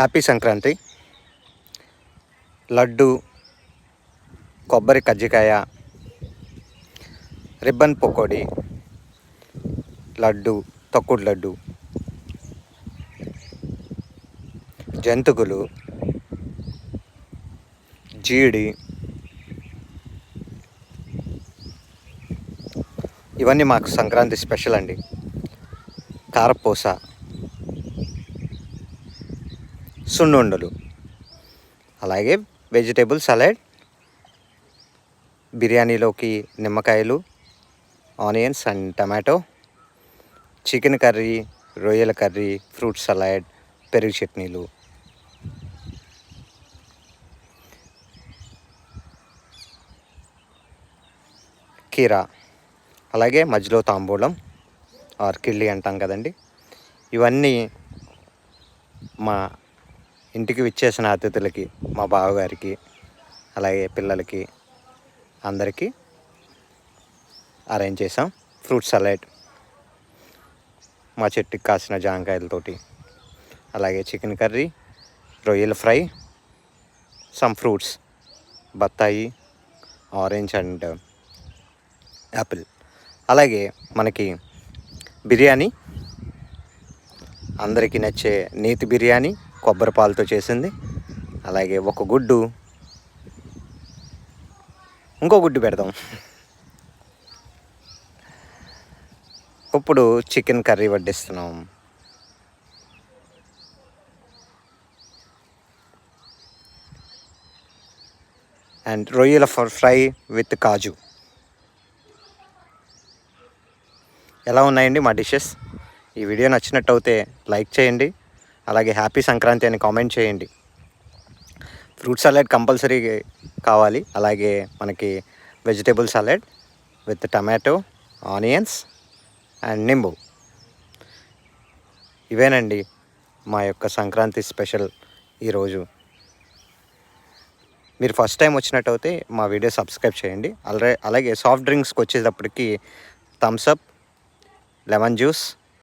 Happy Sankranti. Laddu, కొబ్బరి కజ్జికాయ, ribbon pakodi, laddu, తొక్కుడు లడ్డు, జంతుకులు, జీడి, ఇవన్నీ మాకు సంక్రాంతి స్పెషల్ అండి. కారపూస, సున్నుండలు, అలాగే వెజిటేబుల్ సలాడ్, బిర్యానీలోకి నిమ్మకాయలు, onions and tomato, chicken curry, రొయ్యల కర్రీ, ఫ్రూట్ సలాడ్, పెరుగు చట్నీలు, కీరా, అలాగే మధ్యలో తాంబూలం ఆర్ కిళ్ళి అంటాం కదండి. ఇవన్నీ మా ఇంటికి విచ్చేసిన అతిథులకి, మా బావగారికి, అలాగే పిల్లలకి అందరికీ అరేంజ్ చేసాం. ఫ్రూట్ సలాడ్, మా చెట్టుకి కాసిన జాంకాయలతోటి, అలాగే చికెన్ కర్రీ, రొయ్యల ఫ్రై, సమ్ ఫ్రూట్స్, బత్తాయి, ఆరెంజ్ అండ్ యాపిల్, అలాగే మనకి బిర్యానీ, అందరికీ నచ్చే నేతి బిర్యానీ కొబ్బరి పాలతో చేసింది, అలాగే ఒక గుడ్డు, ఇంకో గుడ్డు పెడదాం. ఇప్పుడు చికెన్ కర్రీ వడ్డిస్తున్నాం. అండ్ రొయ్యల ఫ్రై విత్ కాజు. ఎలా ఉన్నాయండి మా డిషెస్? ఈ వీడియో నచ్చినట్టు అయితే లైక్ చేయండి, అలాగే హ్యాపీ సంక్రాంతి అని కామెంట్ చేయండి. ఫ్రూట్ సలాడ్ కంపల్సరీ కావాలి, అలాగే మనకి vegetable salad with tomato, onions and nimbu. ఇవేనండి మా యొక్క సంక్రాంతి స్పెషల్ ఈరోజు. మీరు ఫస్ట్ టైం వచ్చినట్టయితే మా వీడియో సబ్స్క్రైబ్ చేయండి. అలాగే సాఫ్ట్ డ్రింక్స్కి వచ్చేటప్పటికి థమ్స్ అప్, లెమన్ జ్యూస్,